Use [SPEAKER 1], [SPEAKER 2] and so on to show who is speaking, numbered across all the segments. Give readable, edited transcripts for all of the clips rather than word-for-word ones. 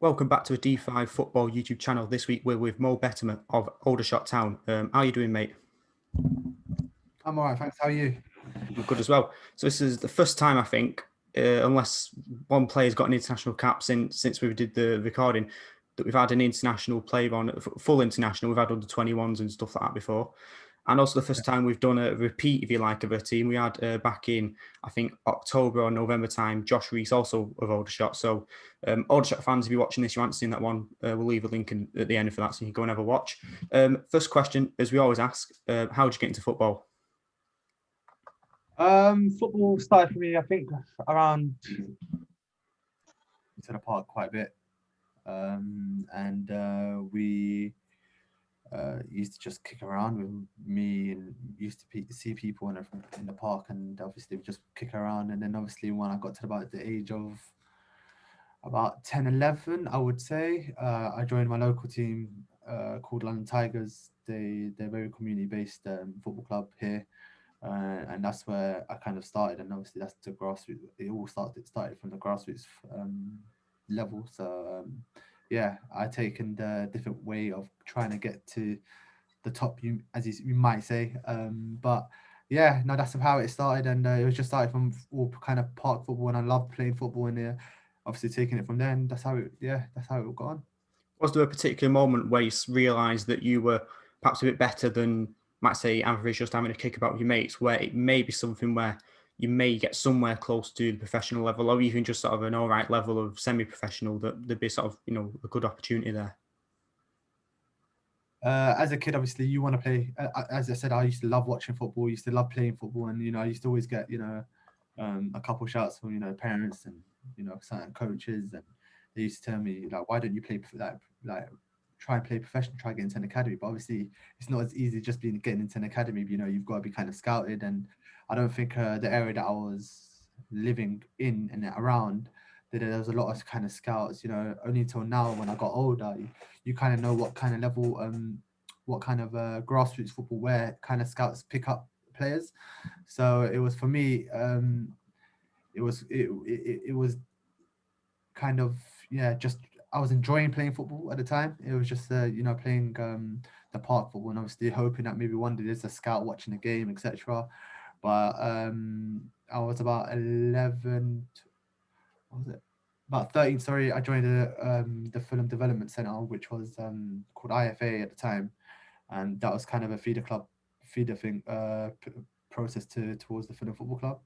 [SPEAKER 1] Welcome back to a D5 football YouTube channel. This week we're with Bettamer of Aldershot Town. How are you doing, mate?
[SPEAKER 2] I'm all right, thanks. How are you?
[SPEAKER 1] I'm good as well. So this is the first time I think, unless one player's got an international cap since we did the recording, that we've had an international player on full international. We've had under 21s and stuff like that before. And also the first time we've done a repeat, if you like, of a team. We had back in, I think, October or November time, Josh Reese, also of Aldershot. So Aldershot fans, if you're watching this, you haven't seen that one, we'll leave a link at the end for that so you can go and have a watch. First question, as we always ask, how did you get into football?
[SPEAKER 2] Football started for me, I think, around to the park quite a bit. And we used to just kick around with me and used to see people in the park, and obviously we just kick around. And then obviously when I got to about the age of about 10, 11, I would say, I joined my local team called London Tigers. They're very community-based football club here. And that's where I kind of started, and obviously that's the grassroots. It started from the grassroots level. So yeah, I taken the different way of trying to get to the top, you might say. But yeah, no, that's how it started, and it was just started from all kind of park football, and I loved playing football, and obviously taking it from there, and that's how it got on.
[SPEAKER 1] Was there a particular moment where you realised that you were perhaps a bit better than, might say, average, just having a kick about with your mates, where it may be something where you may get somewhere close to the professional level, or even just sort of an all right level of semi-professional, that there'd be sort of, a good opportunity there?
[SPEAKER 2] As a kid, obviously, you want to play. As I said, I used to love watching football. I used to love playing football, and I used to always get a couple shouts from parents and certain coaches, and they used to tell me like, why don't you play like try and play professional, try and get into an academy. But obviously, it's not as easy just getting into an academy. You've got to be kind of scouted, and I don't think the area that I was living in and around, that there was a lot of kind of scouts. Only until now when I got older, you kind of know what kind of level, what kind of grassroots football, where kind of scouts pick up players. So it was for me. It was kind of, yeah, just I was enjoying playing football at the time. It was just playing the park football, and obviously hoping that maybe one day there's a scout watching the game, etc. But I was about 11. What was it? About 13. Sorry, I joined the Fulham Development Centre, which was called IFA at the time, and that was kind of a feeder thing process towards the Fulham Football Club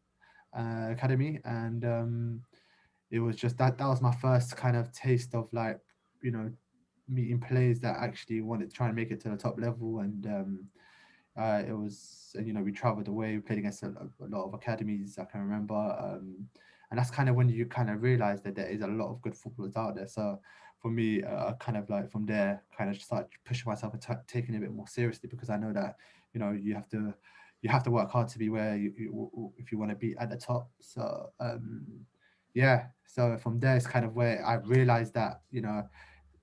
[SPEAKER 2] academy. And it was just that was my first kind of taste of, like, you know meeting players that actually wanted to try and make it to the top level. And it was, we traveled away, we played against a lot of academies, I can remember. And that's kind of when you kind of realize that there is a lot of good footballers out there. So for me, kind of like from there, kind of start pushing myself and taking it a bit more seriously, because I know that you have to work hard to be where if you want to be at the top. So yeah, so from there it's kind of where I realized that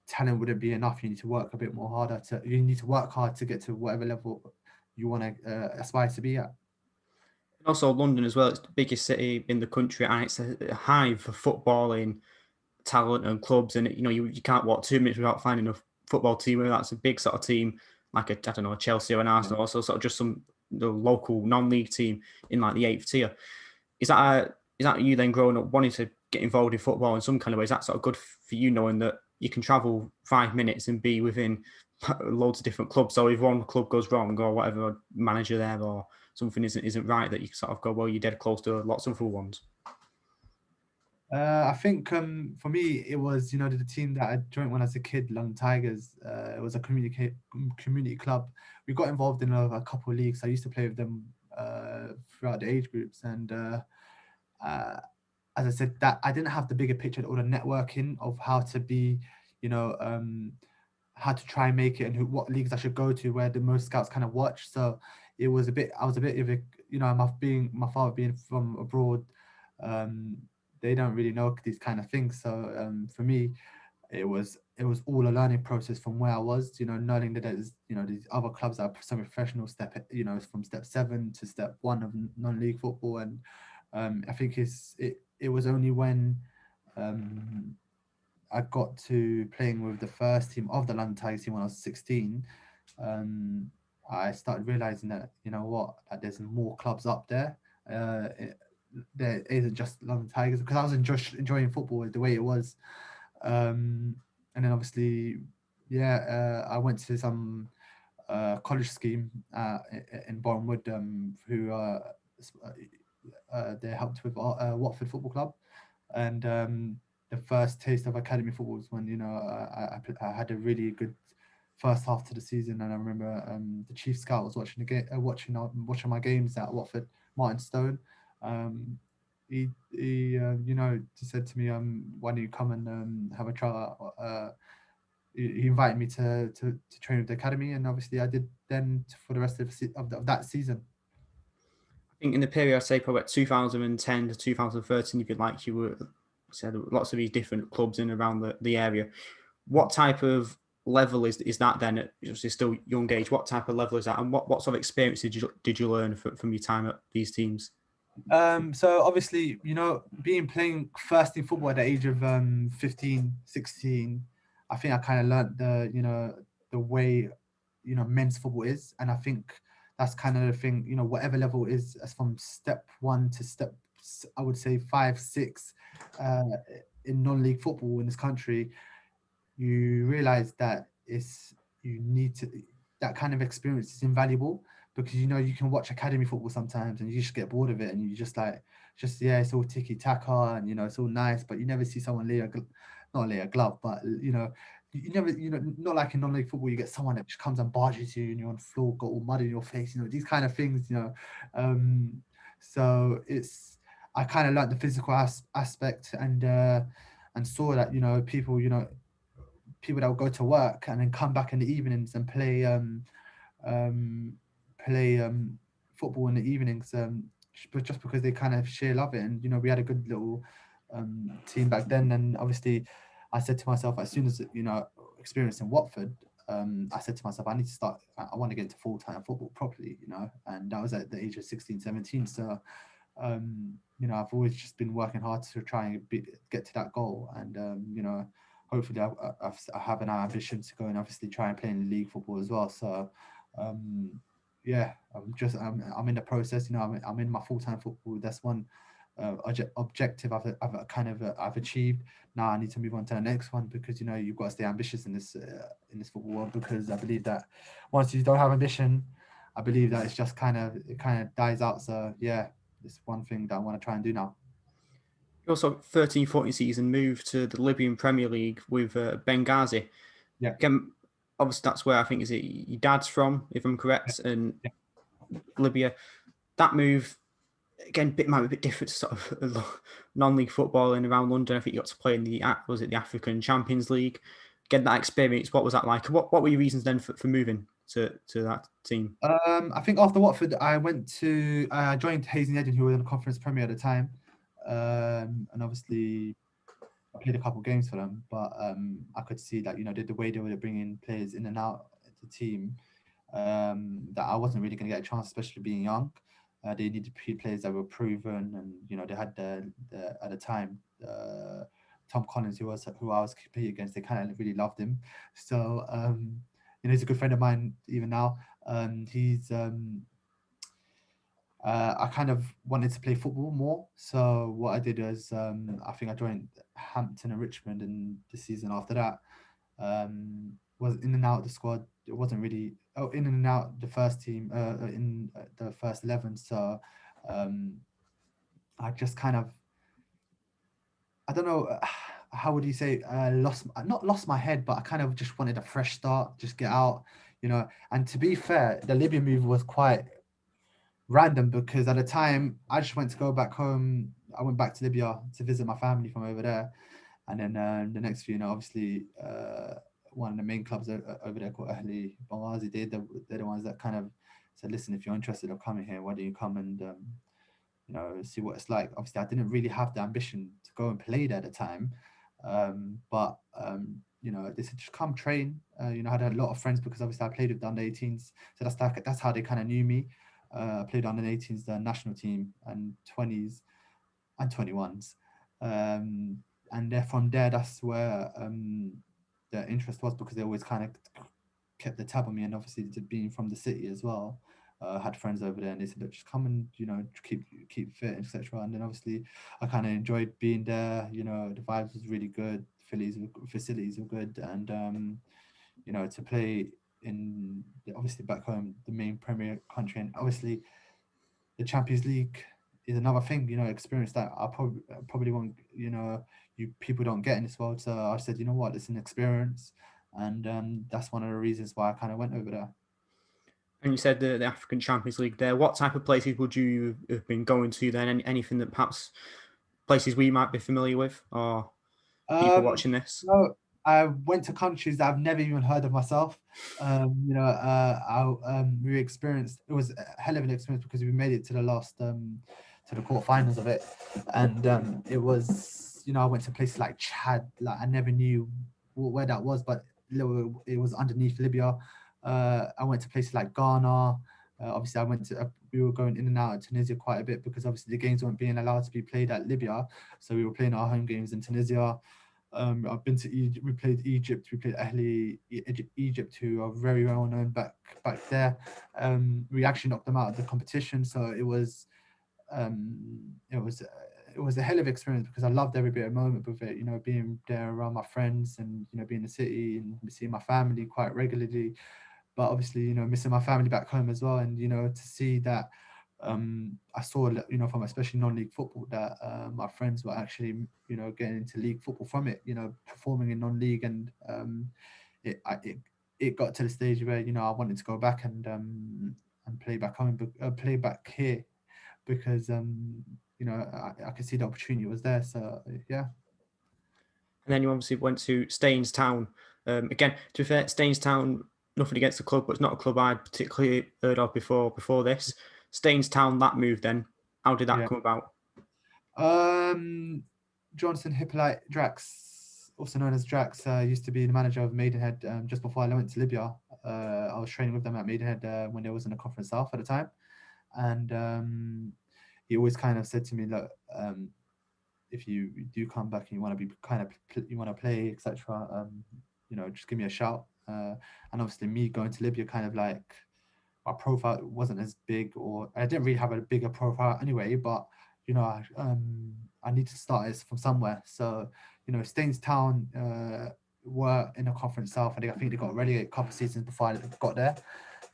[SPEAKER 2] talent wouldn't be enough. You need to work hard to get to whatever level you want to aspire to be at.
[SPEAKER 1] And also London as well, it's the biggest city in the country, and it's a hive for footballing talent and clubs. And you can't walk 2 minutes without finding a football team, whether that's a big sort of team like I don't know, a Chelsea or an
[SPEAKER 2] Yeah.
[SPEAKER 1] Arsenal, also sort of just some the local non-league team in like the eighth tier. Is that you then growing up wanting to get involved in football in some kind of way? Is that sort of good for you, knowing that you can travel 5 minutes and be within loads of different clubs? So if one club goes wrong or whatever, manager there or something isn't right, that you can sort of go, well, you're dead close to lots of other ones.
[SPEAKER 2] I think for me it was, the team that I joined when I was a kid, London Tigers. It was a community club. We got involved in a couple of leagues. I used to play with them throughout the age groups, and uh, as I said, that I didn't have the bigger picture or the networking of how to be, you know, how to try and make it, and what leagues I should go to, where the most scouts kind of watch. So I was a bit of a, my father being from abroad, um, they don't really know these kind of things. So for me, it was all a learning process from where I was, knowing that there's, these other clubs that are semi-professional from step 7 to step 1 of non-league football. And I think it was only when um, I got to playing with the first team of the London Tigers team when I was 16, I started realizing that, you know what, that there's more clubs up there. There isn't just London Tigers, because I was enjoying football the way it was. And then obviously, I went to some college scheme in Barnet, who they helped with Watford Football Club, and the first taste of academy football was when, you know, I had a really good first half to the season, and I remember the chief scout was watching the game, watching my games at Watford. Martin Stone, he you know, he said to me, why don't you come and have a try? He invited me to train with the academy, and obviously I did then for the rest of that season.
[SPEAKER 1] I think in the period, I'd say probably 2010 to 2013, if you like, you were said lots of these different clubs in around the area. What type of level is that then at still young age? What type of level is that, and what sort of experience did you learn from your time at these teams?
[SPEAKER 2] So obviously, you know, playing first team football at the age of 15, 16, I think I kind of learned the way, you know, men's football is. And I think that's kind of the thing, you know, whatever level it is, as from step 1 to step, I would say 5, 6, in non-league football in this country, you realize that that kind of experience is invaluable, because, you know, you can watch academy football sometimes and you just get bored of it, and you just it's all tiki taka, and, you know, it's all nice, but you never see someone not lay a glove, but, you know, you never, you know, not like in non-league football, you get someone that just comes and barges you and you're on the floor, got all mud in your face, you know, these kind of things, you know. So I kind of learned the physical aspect, and saw that, you know, people that will go to work and then come back in the evenings and play football in the evenings, but just because they kind of sheer love it. And, you know, we had a good little team back then, and obviously I said to myself, as soon as, you know, experience in Watford, I said to myself, I need to start, I want to get into full-time football properly, you know, and that was at the age of 16, 17. So you know, I've always just been working hard to try and get to that goal, and you know, hopefully I have an ambition to go and obviously try and play in league football as well. So I'm in the process, you know, I'm in my full-time football. That's one objective I've achieved. Now I need to move on to the next one, because, you know, you've got to stay ambitious in this football world, because I believe that once you don't have ambition, I believe that it kind of dies out. So yeah, it's one thing that I want to try and do now.
[SPEAKER 1] You also 13-14 season moved to the Libyan Premier League with Benghazi.
[SPEAKER 2] Yeah.
[SPEAKER 1] Again, obviously that's where I think is it your dad's from, if I'm correct, and Libya. That move again might be a bit different to sort of non-league football in around London. I think you got to play in the African Champions League. Get that experience. What was that like? What were your reasons then for moving to that team?
[SPEAKER 2] I think after Watford, I joined Hayes and Eden, who were in the Conference Premier at the time, and obviously I played a couple of games for them, but I could see that, you know, the way they were bringing players in and out of the team, that I wasn't really going to get a chance, especially being young. They needed players that were proven, and, you know, they had at the time Tom Collins, who I was competing against. They kind of really loved him. So you know, he's a good friend of mine even now. I kind of wanted to play football more. So what I did was, I think I joined Hampton and Richmond, and the season after that, was in and out of the squad. It wasn't really in and out the first team, in the first 11. So I just kind of, I don't know, how would you say, not lost my head, but I kind of just wanted a fresh start, just get out, you know. And to be fair, the Libya move was quite random, because at the time I just went to go back home. I went back to Libya to visit my family from over there, and then the next few, you know, obviously one of the main clubs over there called Ahli Benghazi, they're the ones that kind of said, listen, if you're interested in coming here, why don't you come and you know, see what it's like. Obviously I didn't really have the ambition to go and play there at the time, but you know, they said just come train. You know, I had a lot of friends, because obviously I played with the under 18s, so that's how they kind of knew me. I played under 18s, the national team, and 20s and 21s. and then from there, that's where the interest was, because they always kind of kept the tab on me, and obviously being from the city as well, had friends over there, and they said, "Look, just come and keep fit, etc." And then obviously, I kind of enjoyed being there. The vibes was really good, facilities were good, and to play in obviously back home, the main Premier country, and obviously the Champions League is another thing, experience that I probably won't, you people don't get in this world. So I said, you know what, it's an experience, and that's one of the reasons why I kind of went over there.
[SPEAKER 1] And you said the African Champions League there. What type of places would you have been going to then? Anything that perhaps places we might be familiar with, or people watching this?
[SPEAKER 2] No, I went to countries that I've never even heard of myself. We experienced, it was a hell of an experience, because we made it to the last to the quarterfinals of it, and it was, I went to places like Chad. Like, I never knew where that was, but it was underneath Libya. I went to places like Ghana. Obviously, we were going in and out of Tunisia quite a bit, because obviously the games weren't being allowed to be played at Libya, so we were playing our home games in Tunisia. I've been to Egypt. We played Egypt. We played Egypt, who are very well known back there. We actually knocked them out of the competition, so it was a hell of an experience, because I loved every bit of moment with it. Being there around my friends, and being in the city and seeing my family quite regularly. But obviously, missing my family back home as well, and to see that. I saw, from especially non-league football, that my friends were actually, getting into league football from it, performing in non-league, and it got to the stage where, I wanted to go back and play back home, play back here, because I could see the opportunity was there. So yeah.
[SPEAKER 1] And then you obviously went to Staines Town. Again, to be fair, Staines Town, nothing against the club, but it's not a club I'd particularly heard of before this. Staines Town, that move then, how did that come about?
[SPEAKER 2] Johnson Hippolyte Drax, also known as Drax, used to be the manager of Maidenhead just before I went to Libya. I was training with them at Maidenhead when there was in the Conference South at the time. And he always kind of said to me, look, if you do come back and you want to be you want to play, etc., just give me a shout. And obviously me going to Libya, kind of like, my profile wasn't as big, or I didn't really have a bigger profile anyway, but I need to start it from somewhere. So Staines Town were in the Conference South. I think they got relegated a couple of seasons before I got there,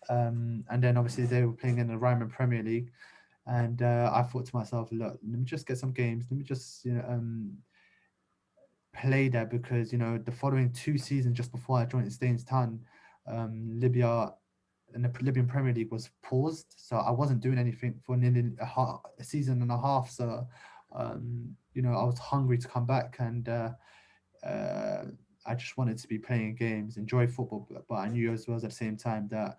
[SPEAKER 2] and then obviously they were playing in the Ryman Premier League, and I thought to myself, look, let me just get some games, let me just play there, because the following 2 seasons just before I joined Staines Town, Libya and the Libyan Premier League was paused, so I wasn't doing anything for nearly a season and a half. So I was hungry to come back, and I just wanted to be playing games, enjoy football, but I knew as well at the same time that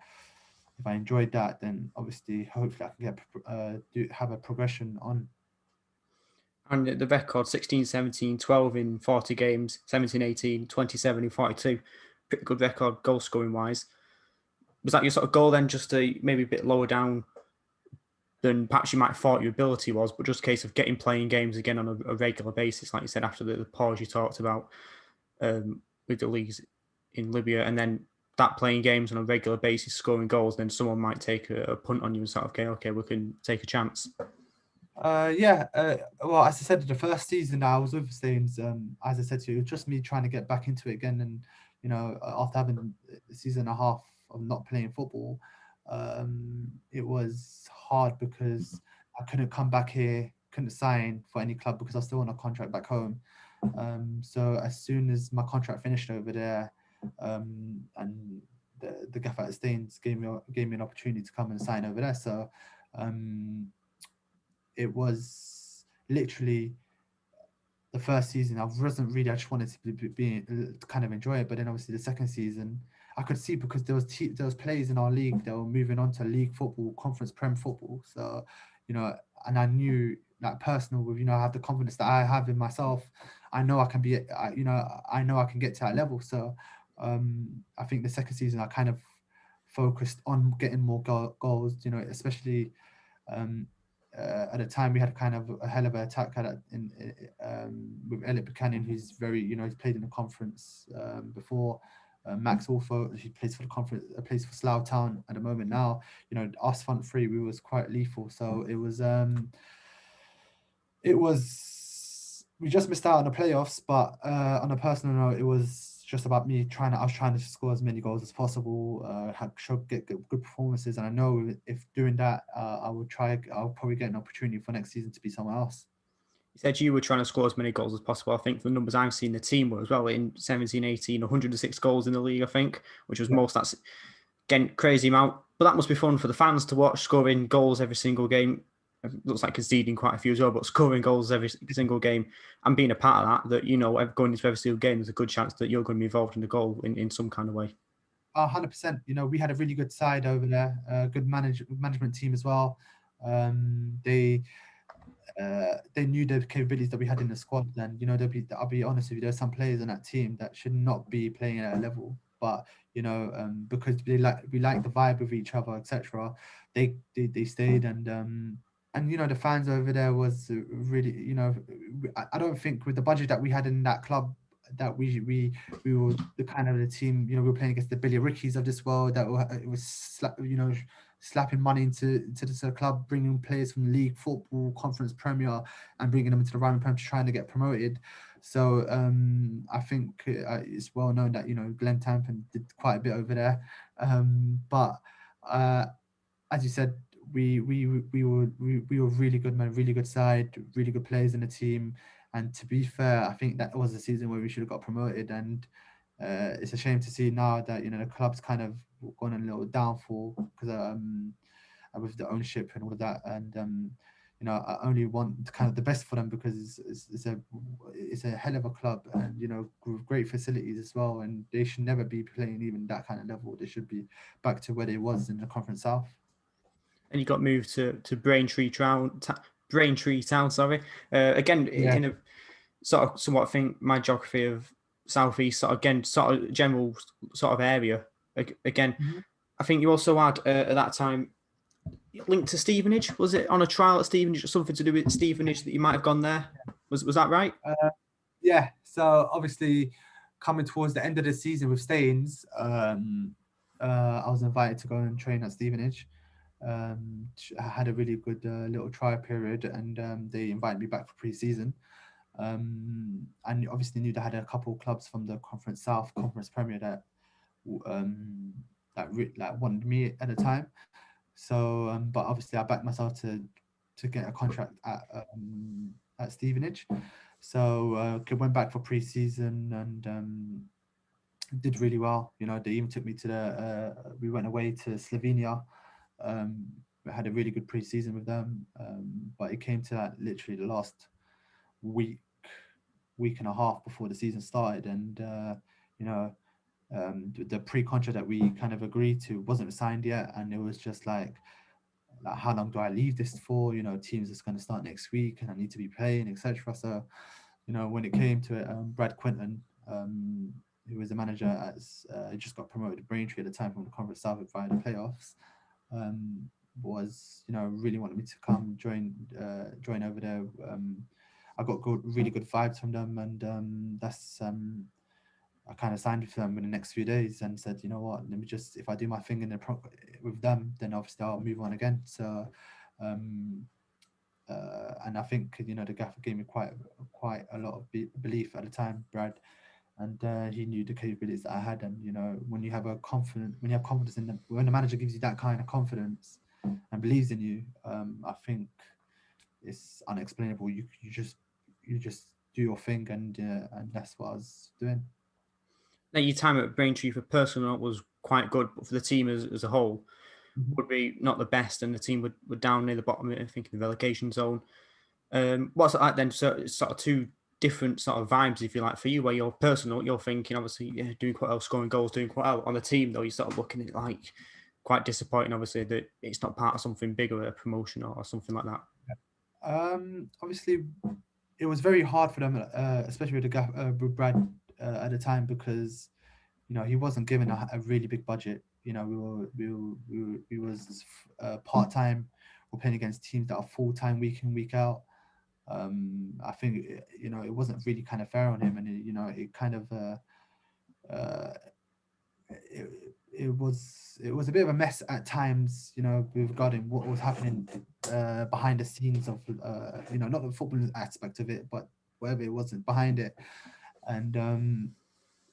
[SPEAKER 2] if I enjoyed that, then obviously hopefully I can have a progression on.
[SPEAKER 1] And the record 16, 17, 12 in 40 games, 17, 18, 27 in 42. Pretty good record goal scoring wise. Was that your sort of goal then, just to maybe a bit lower down than perhaps you might have thought your ability was, but just a case of getting playing games again on a regular basis, like you said, after the pause you talked about with the leagues in Libya, and then that playing games on a regular basis, scoring goals, then someone might take a punt on you and sort of go, okay, we can take a chance.
[SPEAKER 2] Well, as I said, the first season I was with Staines, as I said to you, it was just me trying to get back into it again. And, after having a season and a half of not playing football, it was hard, because I couldn't come back here, couldn't sign for any club, because I was still on a contract back home. So as soon as my contract finished over there, and the gaffer at Staines gave me an opportunity to come and sign over there. So it was literally the first season. I just wanted to be kind of enjoy it. But then obviously the second season, I could see, because there was players in our league that were moving on to league football, conference prem football. So, and I knew that personal with, I have the confidence that I have in myself. I know I can I know I can get to that level. So I think the second season I kind of focused on getting more goals, especially at the time we had kind of a hell of an attack with Elliot Buchanan, who's very, he's played in the conference before. Max Orfo, he plays for the conference, plays for Slough Town at the moment now. Us front three, we was quite lethal. So it was we just missed out on the playoffs, but on a personal note, it was just about me I was trying to score as many goals as possible, get good performances, and I know if doing that, I'll probably get an opportunity for next season to be somewhere else.
[SPEAKER 1] You said you were trying to score as many goals as possible. I think the numbers I've seen, the team were as well in 17-18, 106 goals in the league, I think, which was most. That's, again, crazy amount. But that must be fun for the fans to watch, scoring goals every single game. It looks like conceding quite a few as well, but scoring goals every single game and being a part of that, going into every single game, there's a good chance that you're going to be involved in the goal in some kind of way.
[SPEAKER 2] 100%. We had a really good side over there, good management team as well. They knew the capabilities that we had in the squad. And I'll be honest with you, there's some players on that team that should not be playing at a level, but because we like the vibe of each other, etc. They stayed, and the fans over there was really, I don't think with the budget that we had in that club, that we were the kind of the team, we were playing against the Billy Rickies of this world, that it was slapping money into the club, bringing players from league, football, conference, premier, and bringing them into the Rhyming Prem to trying to get promoted. So I think it's well known that Glenn Tampen did quite a bit over there, but as you said, we were really good, man, really good side, really good players in the team. And to be fair, I think that was the season where we should have got promoted. And it's a shame to see now that the club's kind of gone a little downfall because with the ownership and all of that. And I only want kind of the best for them because it's a hell of a club, and with great facilities as well. And they should never be playing even that kind of level. They should be back to where they was in the Conference South.
[SPEAKER 1] And you got moved to Braintree Town. Sorry. Again, in a sort of somewhat, I think my geography of southeast, sort of general sort of area. Again, I think you also had at that time linked to Stevenage. Was it on a trial at Stevenage or something to do with Stevenage that you might have gone there? Was that right?
[SPEAKER 2] Yeah. So obviously, coming towards the end of the season with Staines, I was invited to go and train at Stevenage. I had a really good little trial period, and they invited me back for pre-season. And obviously knew they had a couple of clubs from the Conference South, Conference Premier that wanted me at the time. So, but obviously I backed myself to get a contract at Stevenage. So went back for pre-season and did really well. They even took me to we went away to Slovenia. Had a really good pre-season with them, but it came to that literally the last week and a half before the season started, and the pre-contract that we kind of agreed to wasn't signed yet, and it was just like how long do I leave this for? Teams is going to start next week, and I need to be playing, etc. So, when it came to it, Brad Quinton, who was the manager he just got promoted to Braintree at the time from the Conference South via the playoffs, was really wanted me to come join over there. I got really good vibes from them, and that's I kind of signed with them in the next few days and said, you know what, let me just, if I do my thing with them, then obviously I'll move on again. So, and I think the gaffer gave me quite a lot of belief at the time, Brad, and he knew the capabilities that I had. And when you have confidence in them, when the manager gives you that kind of confidence and believes in you, I think it's unexplainable. You just do your thing, and that's what I was doing.
[SPEAKER 1] Now, your time at Braintree for personal was quite good, but for the team as a whole, would be not the best, and the team were down near the bottom, I think, in the relegation zone. What's it like then? So it's sort of two different sort of vibes, if you like, for you, where you're personal, you're thinking, obviously, yeah, doing quite well, scoring goals, doing quite well. On the team, though, you're sort of looking at it like quite disappointing, obviously, that it's not part of something bigger, a promotion or something like that.
[SPEAKER 2] Obviously, it was very hard for them, especially with Brad at the time, because he wasn't given a really big budget. We was part time we're playing against teams that are full-time week in, week out. I think, it wasn't really kind of fair on him, and it kind of uh, it, it was a bit of a mess at times, regarding what was happening behind the scenes of not the football aspect of it, but whatever it wasn't behind it. And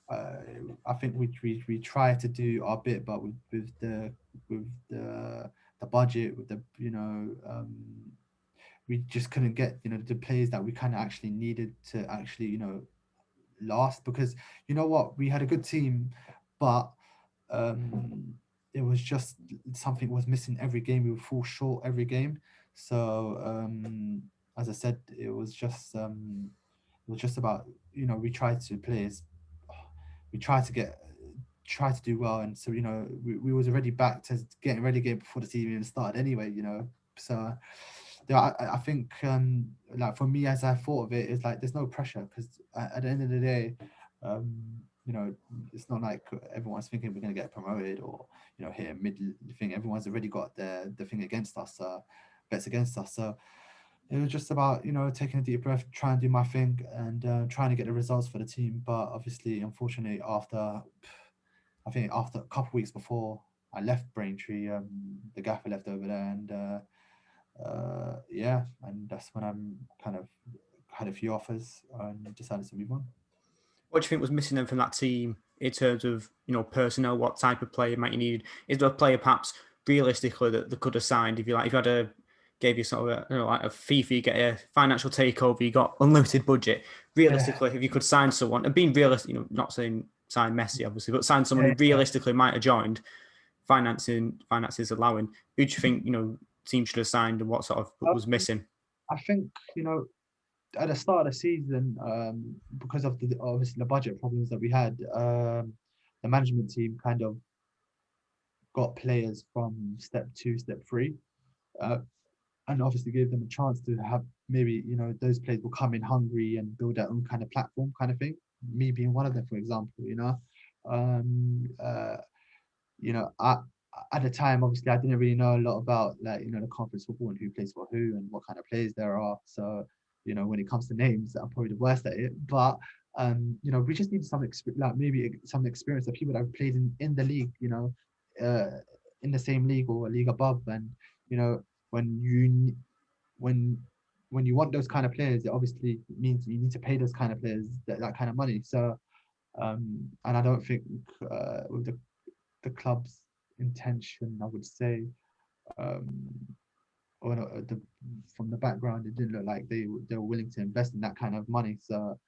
[SPEAKER 2] I think we try to do our bit, but with the budget, with the we just couldn't get the players that we kind of actually needed to actually last, because what, we had a good team, but it was just something was missing every game. We would fall short every game. So as I said, it was just about we tried to players, we tried to try to do well, and so we was already back to getting relegated before the season even started anyway. So yeah, I think like for me, as I thought of it, it's like there's no pressure, because at the end of the day, it's not like everyone's thinking we're going to get promoted, or hit a mid thing. Everyone's already got the thing against us, bets against us. So it was just about taking a deep breath, trying to do my thing, and trying to get the results for the team. But obviously, unfortunately, after a couple of weeks before I left Braintree, the gaffer left over there, and yeah, and that's when I'm kind of had a few offers and decided to move on.
[SPEAKER 1] What do you think was missing then from that team in terms of personnel? What type of player might you need? Is there a player perhaps realistically that they could have signed if you had a gave you sort of like a fee for you get a financial takeover, you got unlimited budget. Realistically, if you could sign someone and being realistic, not saying sign Messi obviously, but sign someone who realistically might have joined, finances allowing, who do you think team should have signed, and what sort of was missing?
[SPEAKER 2] I think at the start of the season, because of obviously the budget problems that we had, the management team kind of got players from step 2, step 3, and obviously gave them a chance to have maybe those players will come in hungry and build their own kind of platform, kind of thing. Me being one of them, for example. I, at the time, obviously, I didn't really know a lot about the conference football and who plays for who and what kind of players there are. So when it comes to names, I'm probably the worst at it. But we just need some maybe some experience of people that have played in the league, in the same league or a league above. And when you want those kind of players, it obviously means you need to pay those kind of players that kind of money. So and I don't think with the club's intention, I would say, or from the background, it didn't look like they were willing to invest in that kind of money. So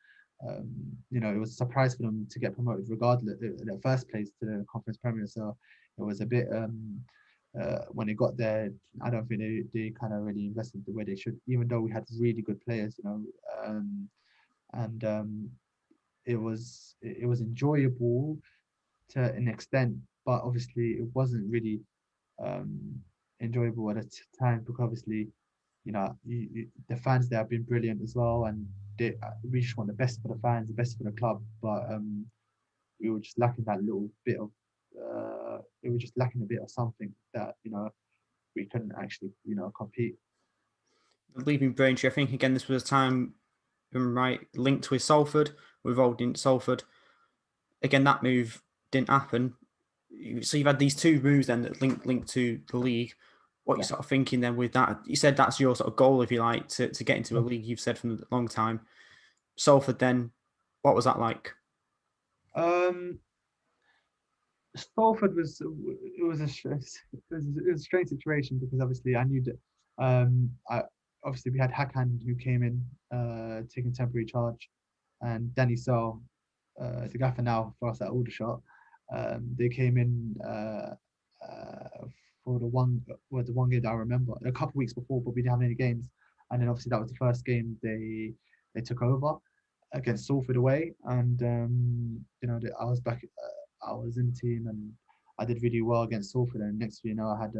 [SPEAKER 2] it was a surprise for them to get promoted regardless in the first place to the Conference Premier. So it was a bit when they got there, I don't think they kind of really invested the way they should, even though we had really good players, and it was enjoyable to an extent, but obviously it wasn't really enjoyable at the time, because obviously the fans there have been brilliant as well, and we just want the best for the fans, the best for the club, but we were just lacking that little bit of it was just lacking a bit of something that we couldn't actually compete.
[SPEAKER 1] Leaving Braintree, I think again this was a time, right, linked with Salford, we're involved in Salford. Again, that move didn't happen. So you've had these two moves then that linked to the league. What you're sort of thinking then with that? You said that's your sort of goal, if you like, to get into a league. You've said from a long time. Salford then, what was that like?
[SPEAKER 2] Salford was a strange situation, because obviously I knew that obviously we had Hakan, who came in taking temporary charge, and Danny Searle, the gaffer now for us at Aldershot. They came in for the one game that I remember, a couple of weeks before, but we didn't have any games. And then obviously that was the first game they took over against Salford away, and I was back. I was in the team, and I did really well against Salford. And next thing you know, I had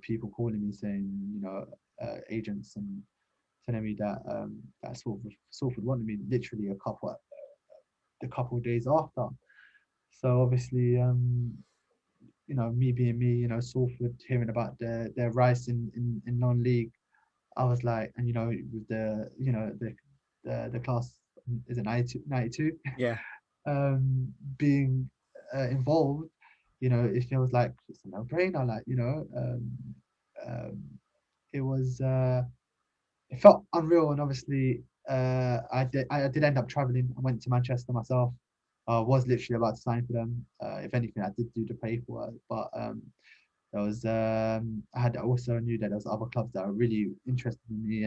[SPEAKER 2] people calling me saying, agents, and telling me that that Salford wanted me literally a couple of days after. So obviously, me being me, Salford hearing about their rise in non-league, I was like, and with the class, is it 92,
[SPEAKER 1] Yeah.
[SPEAKER 2] being involved, it feels like it's a no-brainer. Like, um, it was it felt unreal, and obviously I did end up traveling. I went to Manchester myself. I was literally about to sign for them. If anything, I did do the paperwork, but there was I had also knew that there was other clubs that are really interested in me,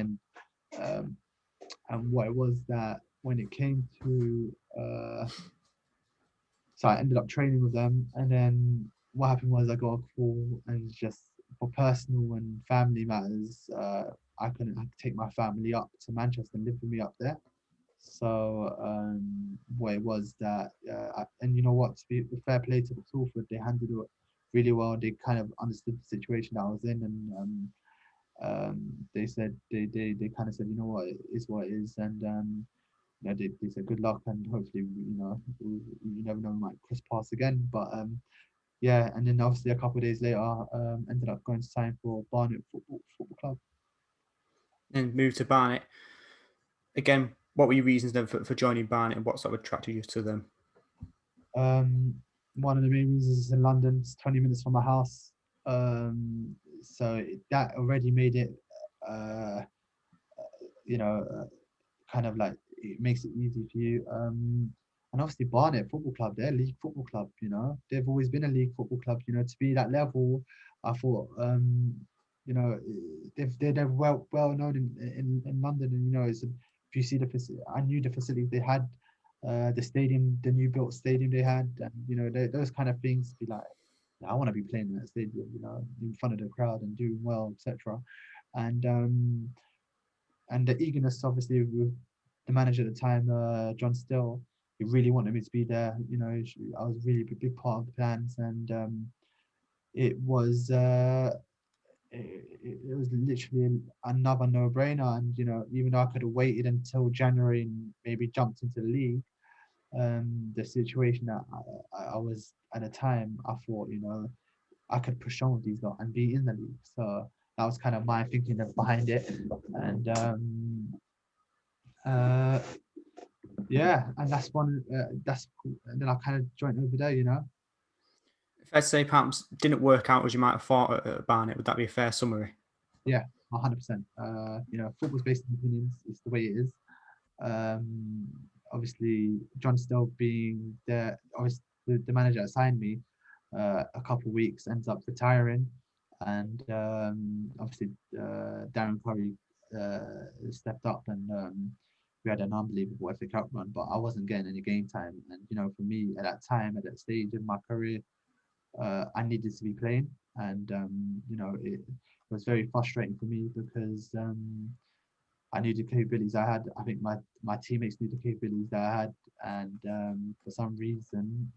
[SPEAKER 2] um, and what it was that when it came to so I ended up training with them, and then what happened was I got a call, and just for personal and family matters, I couldn't take my family up to Manchester and live with me up there. So what it was that, and you know what, to be fair play to Salford, they handled it really well. They kind of understood the situation that I was in, and they said they kind of said, you know what, it is what it is, and they said good luck, and hopefully, you never know, we might cross paths again. But yeah, and then obviously a couple of days later, ended up going to sign for Barnet Football Club.
[SPEAKER 1] And moved to Barnet. Again, what were your reasons then for joining Barnet, and what sort of attracted you to them?
[SPEAKER 2] Um, One of the main reasons is in London. It's 20 minutes from my house. So that already made it, uh, you know, kind of like it makes it easy for you. And obviously Barnet Football Club, they're a league football club. They've always been a league football club. To be that level, I thought, you know, they're well known in London, and if you see I knew the facilities they had, the stadium, the new built stadium they had, and those kind of things. Be like, I want to be playing in that stadium, in front of the crowd and doing well, etc. And the eagerness, obviously, with the manager at the time, John Still, he really wanted me to be there. I was really a big part of the plans, and it was it was literally another no-brainer. And even though I could have waited until January and maybe jumped into the league, the situation that I was at the time, I thought, I could push on with these lot and be in the league. So that was kind of my thinking behind it. And uh, yeah, and that's cool. And then I kind of joined over there.
[SPEAKER 1] If I'd say perhaps didn't work out as you might have thought at Barnet, would that be a fair summary?
[SPEAKER 2] Yeah, 100%. Football's based on opinions. It's the way it is. Um, Obviously, John Still being obviously the manager that signed me, a couple of weeks ends up retiring, and obviously Darren Curry stepped up, and we had an unbelievable FA Cup run, but I wasn't getting any game time. And for me at that time, at that stage in my career, I needed to be playing, and it was very frustrating for me because I knew the capabilities I had. I think my teammates knew the capabilities that I had, and for some reason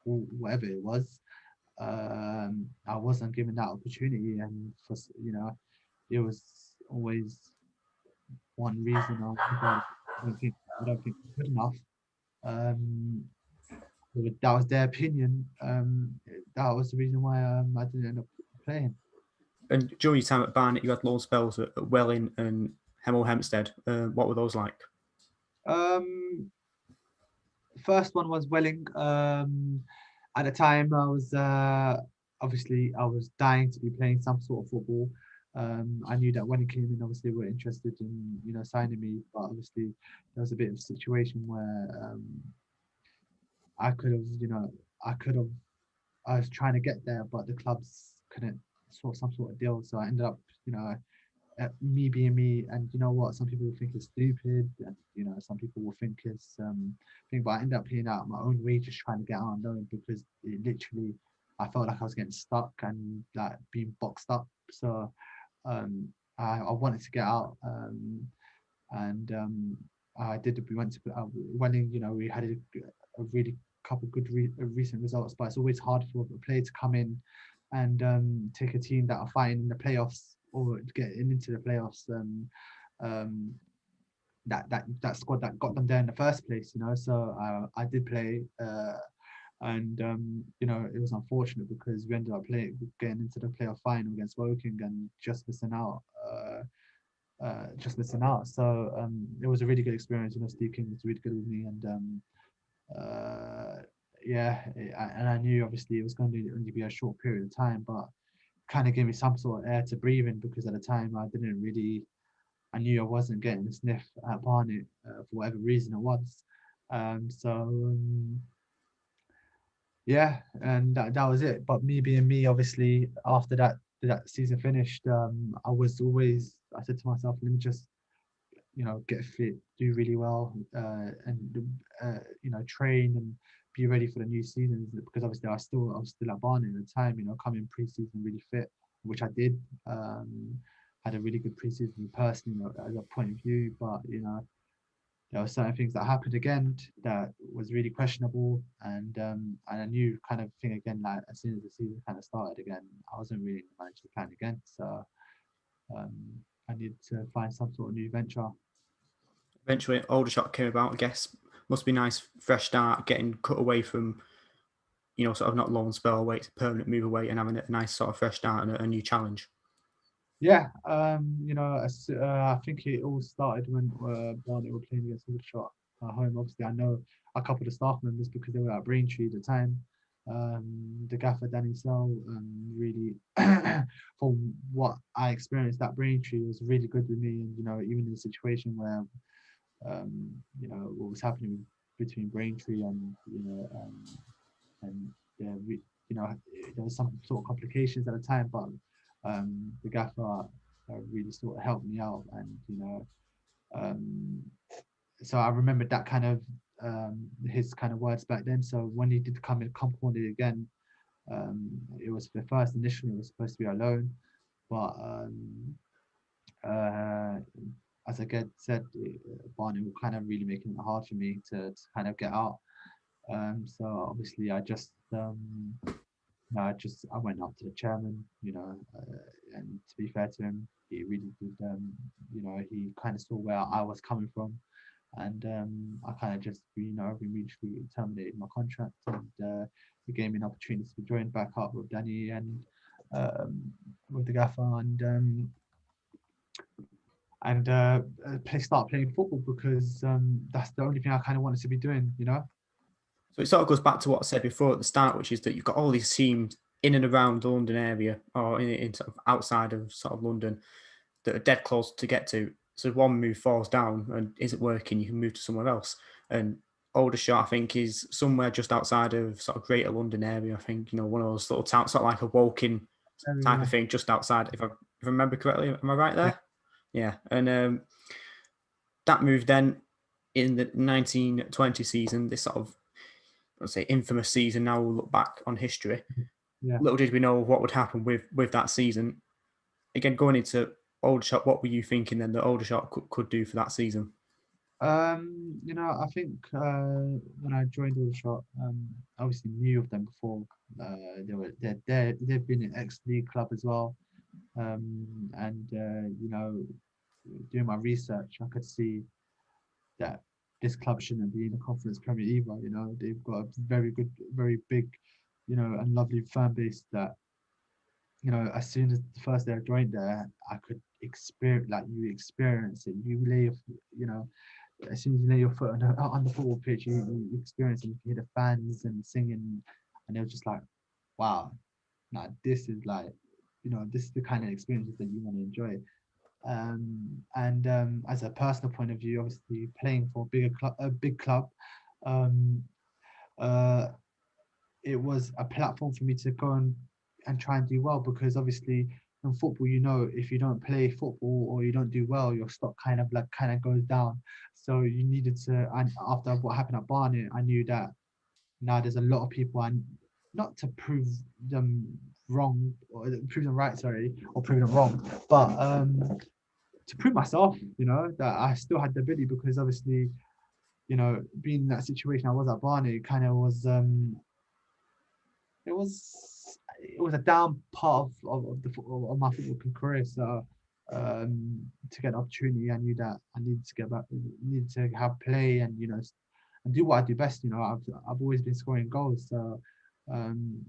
[SPEAKER 2] or whatever it was, I wasn't given that opportunity, and it was always one reason or another. I don't think I'm good enough. Um, that was their opinion. That was the reason why I didn't end up playing.
[SPEAKER 1] And during your time at Barnet, you had loan spells at Welling and Hemel Hempstead. What were those like?
[SPEAKER 2] Um, First one was Welling. At the time, I was obviously I was dying to be playing some sort of football. I knew that when it came in, obviously, were interested in signing me, but obviously there was a bit of a situation where I could have, I was trying to get there, but the clubs couldn't sort some sort of deal. So I ended up, me being me, and what, some people will think is stupid, and some people will think it's thing, but I ended up paying out my own wages trying to get out on loan, because it literally, I felt like I was getting stuck and like being boxed up. So I wanted to get out, and I did. We went to Welling. We had a really couple good recent results, but it's always hard for a player to come in and take a team that are fighting in the playoffs or getting into the playoffs. Um, that squad that got them there in the first place. So I did play. And you know, it was unfortunate because we ended up getting into the playoff final against Woking and just missing out. So it was a really good experience. You know, Steve King was really good with me, and and I knew obviously it was going to only be a short period of time, but kind of gave me some sort of air to breathe in, because at the time I knew I wasn't getting the sniff at Barnet for whatever reason it was. Yeah, and that was it. But me being me, obviously, after that season finished, I said to myself, let me just, you know, get fit, do really well, and you know, train and be ready for the new season, because obviously I was still at Barnet at the time, you know, coming pre-season really fit, which I did. Had a really good pre-season personally, you know, as a point of view, but you know, there were certain things that happened again that was really questionable, and I knew kind of thing again, like as soon as the season kind of started again, I wasn't really in the manager's plan again, so um, I needed to find some sort of new venture.
[SPEAKER 1] Eventually, Aldershot came about. I guess must be nice, fresh start, getting cut away from, you know, sort of not loan spell away, it's a permanent move away, and having a nice sort of fresh start and a new challenge.
[SPEAKER 2] Yeah, you know, I think it all started when Barnet were playing against Aldershot at home. Obviously, I know a couple of the staff members because they were at Braintree at the time. The gaffer Danny Sell, really, from what I experienced at Braintree, was really good with me. And you know, even in a situation where, you know, what was happening between Braintree and and you know, there was some sort of complications at the time, but the gaffer really sort of helped me out, and you know, um, so I remembered that kind of his kind of words back then. So when he did come on it again, it was the first initially it was supposed to be a loan, but uh, as I said, Barney were kind of really making it hard for me to kind of get out. So obviously I went up to the chairman, you know, and to be fair to him, he really did, you know, he kind of saw where I was coming from, and I kind of just, you know, we mutually terminated my contract, and he gave me an opportunity to join back up with Danny and with the gaffer, and start playing football, because that's the only thing I kind of wanted to be doing, you know.
[SPEAKER 1] So it sort of goes back to what I said before at the start, which is that you've got all these teams in and around the London area, or in sort of outside of sort of London, that are dead close to get to. So if one move falls down and isn't working, you can move to somewhere else. And Aldershot, I think, is somewhere just outside of sort of Greater London area. I think, you know, one of those little towns, sort of like a Woking type of thing, just outside. If I remember correctly, am I right there? Yeah. And that move then in the 1920 season, this sort of, let's say, infamous season. Now we'll look back on history.
[SPEAKER 2] Yeah.
[SPEAKER 1] Little did we know what would happen with that season. Again, going into Aldershot, what were you thinking then that Aldershot could do for that season?
[SPEAKER 2] You know, I think when I joined Aldershot, obviously knew of them before. They've been an ex-league club as well, and you know, doing my research, I could see that this club shouldn't be in the Conference Premier either. You know, they've got a very good, very big, you know, and lovely fan base that, you know, as soon as the first day I joined there, I could experience, like, you experience it. You lay, you know, as soon as you lay your foot on the football pitch, you experience it. You hear the fans and singing, and it was just like, wow, like this is like, you know, this is the kind of experiences that you want to enjoy. And as a personal point of view, obviously playing for a big club, um, uh, it was a platform for me to go and try and do well, because obviously in football, you know, if you don't play football or you don't do well, your stock kind of goes down. So you needed to, and after what happened at Barnet, I knew that now there's a lot of people, and not to prove them wrong or prove them right, sorry, or prove them wrong, but to prove myself, you know, that I still had the ability, because obviously, you know, being in that situation I was at Barnet, it kind of was it was a down part of my football career. So to get an opportunity, I knew that I needed to get back, needed to have play, and you know, do what I do best. I've always been scoring goals. So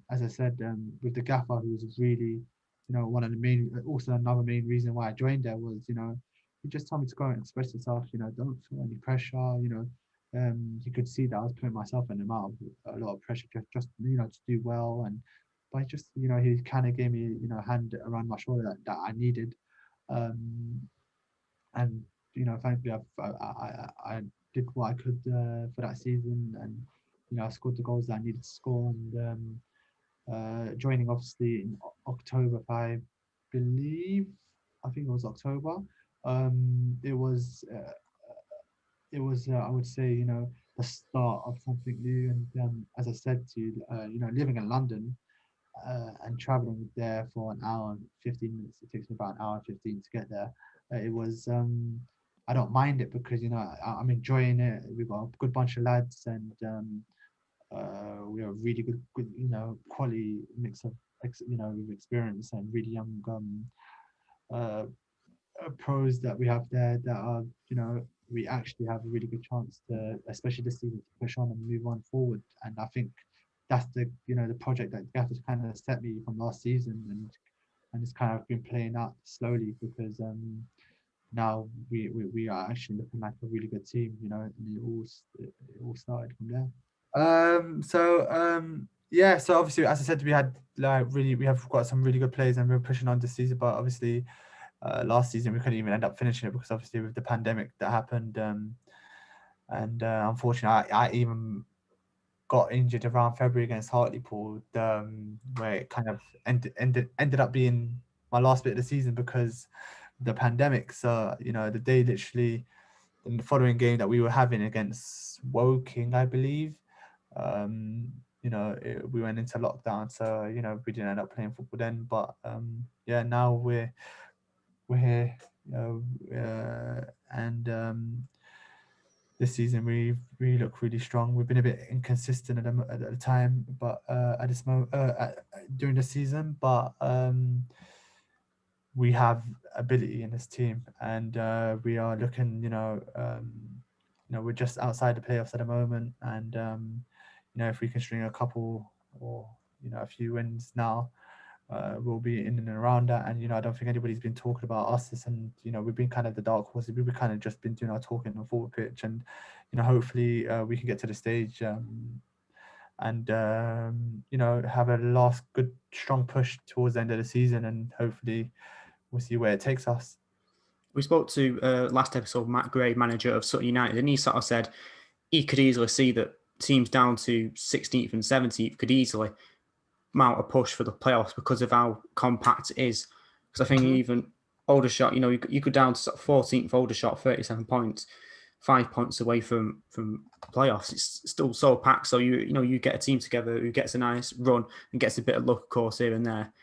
[SPEAKER 2] as I said, with the gaffer, who was really, one of the main, also another main reason why I joined there was, he just told me to go and express yourself. Don't feel any pressure. You could see that I was putting myself in a lot of pressure just to do well. And but just he kind of gave me a hand around my shoulder that I needed. And thankfully I did what I could for that season, and I scored the goals that I needed to score. And joining obviously in October, I believe, I think it was October. It was I would say the start of something new. And as I said to you, living in London and traveling there for an hour and 15 minutes. It takes me about an hour and 15 to get there. It was I don't mind it because I'm enjoying it. We've got a good bunch of lads, and we are really good quality mix of with experience and really young uh, pros that we have there that are we actually have a really good chance to, especially this season, to push on and move on forward. And I think that's the the project that Gaff has kind of set me from last season, and it's kind of been playing out slowly because now we are actually looking like a really good team, and it all started from there. Yeah, so obviously, as I said, we have got some really good players and we're pushing on this season, but obviously last season we couldn't even end up finishing it because obviously with the pandemic that happened, and unfortunately I even got injured around February against Hartlepool, where it kind of ended up being my last bit of the season because the pandemic. So the day literally in the following game that we were having against Woking, I believe, we went into lockdown. So we didn't end up playing football then. But yeah, now we're here, and this season we look really strong. We've been a bit inconsistent at the time, but at this moment during the season, but we have ability in this team, and we are looking. We're just outside the playoffs at the moment, and if we can string a couple or a few wins now, we'll be in and around that. And I don't think anybody's been talking about us, and we've been kind of the dark horses. We've kind of just been doing our talking on forward pitch, and hopefully we can get to the stage and have a last good strong push towards the end of the season, and hopefully we'll see where it takes us.
[SPEAKER 1] We spoke to last episode Matt Gray, manager of Sutton United, and he sort of said he could easily see that teams down to 16th and 17th could easily mount a push for the playoffs because of how compact it is. Because I think even Aldershot, you go down to sort of 14th Aldershot, 37 points, 5 points away from playoffs. It's still so packed. So you get a team together who gets a nice run and gets a bit of luck, of course, here and there.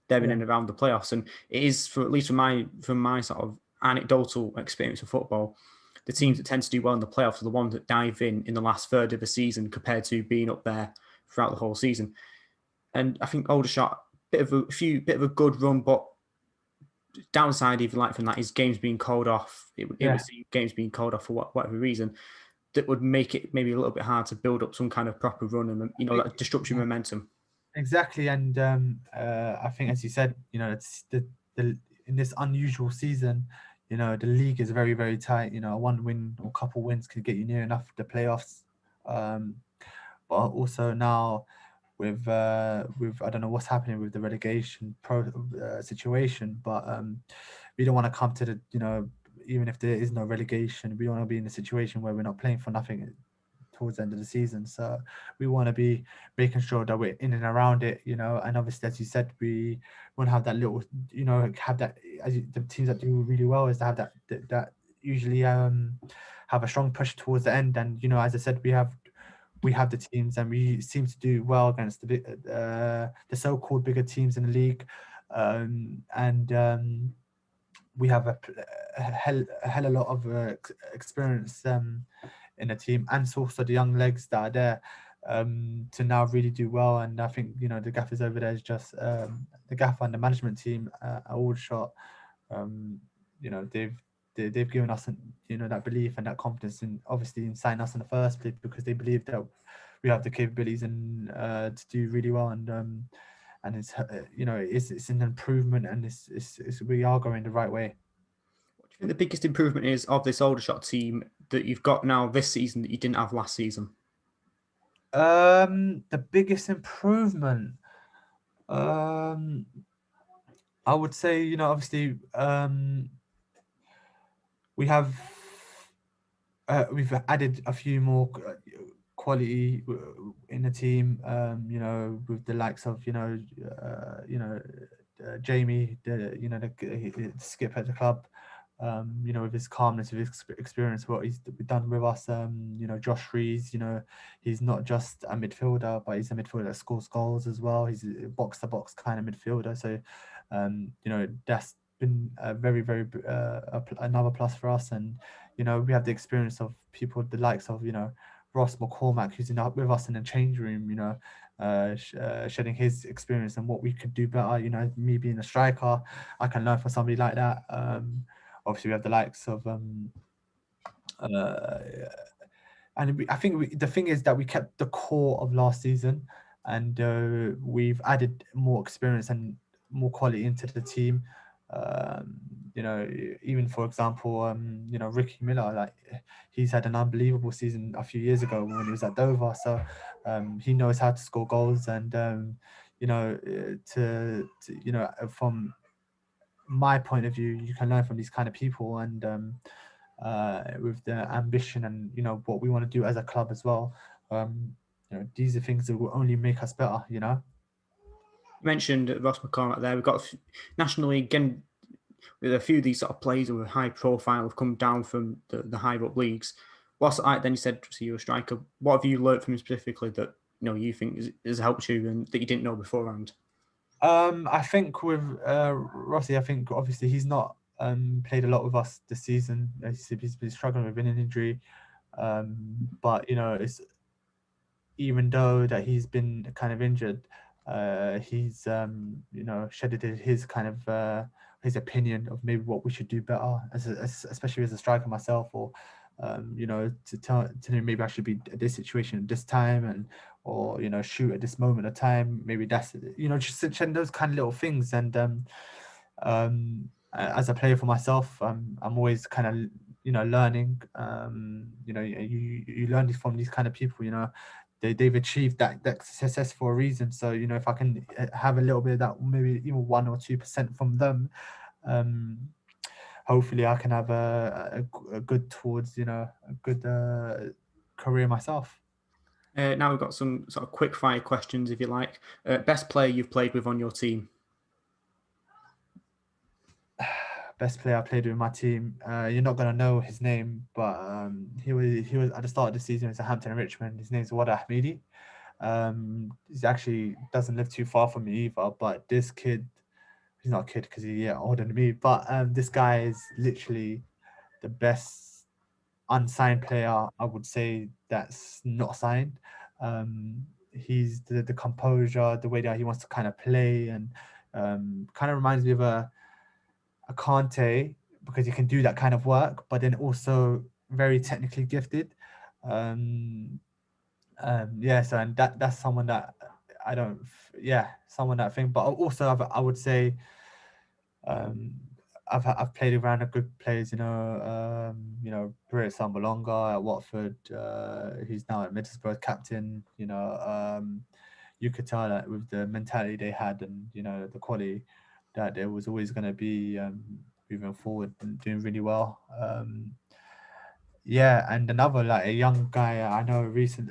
[SPEAKER 1] They're in and around the playoffs, and it is at least from my sort of anecdotal experience of football, the teams that tend to do well in the playoffs are the ones that dive in the last third of the season compared to being up there throughout the whole season. And I think Aldershot, bit of a good run, but downside, even like from that, is games being called off. It would see games being called off for whatever reason that would make it maybe a little bit hard to build up some kind of proper run and that disruption momentum.
[SPEAKER 2] Exactly, and I think, as you said, it's the in this unusual season, the league is very, very tight. One win or couple wins could get you near enough the playoffs. But also now with I don't know what's happening with the relegation situation, but we don't want to come to the even if there is no relegation, we don't want to be in a situation where we're not playing for nothing towards the end of the season. So we want to be making sure that we're in and around it, and obviously, as you said, we want to have that little, have that, the teams that do really well is to have that usually have a strong push towards the end. And as I said, we have the teams, and we seem to do well against the so-called bigger teams in the league, and we have a hell a lot of experience in the team, and also the young legs that are there to now really do well. And I think the gaffers over there is just the gaffer and the management team at Aldershot. they've given us, that belief and that confidence in obviously in signing us in the first place, because they believe that we have the capabilities and to do really well, and it's it's an improvement, and it's we are going the right way.
[SPEAKER 1] What do you think the biggest improvement is of this Aldershot team that you've got now this season that you didn't have last season?
[SPEAKER 2] The biggest improvement, I would say, obviously, we've added a few more quality in the team. With the likes of Jamie, the skip at the club. With his calmness, with his experience, what he's done with us. Josh Rees, he's not just a midfielder, but he's a midfielder that scores goals as well. He's a box-to-box kind of midfielder. So, that's been a very, very another plus for us. And, we have the experience of people, the likes of, Ross McCormack, who's with us in the change room, shedding his experience and what we could do better. Me being a striker, I can learn from somebody like that. Obviously, we have the likes of, I think the thing is that we kept the core of last season, and we've added more experience and more quality into the team. Even for example, Ricky Miller, like he's had an unbelievable season a few years ago when he was at Dover. So he knows how to score goals, and from my point of view, you can learn from these kind of people, and with the ambition and what we want to do as a club as well. These are things that will only make us better.
[SPEAKER 1] You mentioned Ross McCormack there. We've got nationally again with a few of these sort of players who are high profile have come down from the higher up leagues. What's like? Then you said you're a striker. What have you learnt from him specifically that you think has helped you and that you didn't know beforehand?
[SPEAKER 2] I think with Rossi, I think obviously he's not played a lot with us this season. He's been struggling with an injury, but it's even though that he's been kind of injured, he's shedded his kind of his opinion of maybe what we should do better, especially as a striker myself, or to tell maybe I should be at this situation at this time, or shoot at this moment of time. Maybe that's just those kind of little things. And as a player for myself, I'm always kind of learning. You learn from these kind of people. They've achieved that success for a reason. So if I can have a little bit of that, maybe even 1 or 2% from them, hopefully I can have a good towards a good career myself.
[SPEAKER 1] Now we've got some sort of quick fire questions, if you like. Best player you've played with on your team?
[SPEAKER 2] Best player I played with my team. You're not gonna know his name, but he was at the start of the season. It's a Hampton and Richmond. His name's Wada Ahmedi. He actually doesn't live too far from me either. But this kid, he's not a kid because he's older than me. But this guy is literally the best unsigned player I would say that's not signed. He's the composure, the way that he wants to kind of play, and kind of reminds me of a Kante, because he can do that kind of work, but then also very technically gifted. So and that's someone that I don't, someone that I think. But also I would say I've played around a good players, Britt Sambolonga at Watford, who's now at Middlesbrough captain. You could tell that with the mentality they had and the quality, that there was always going to be moving forward and doing really well. And another, like a young guy I know recent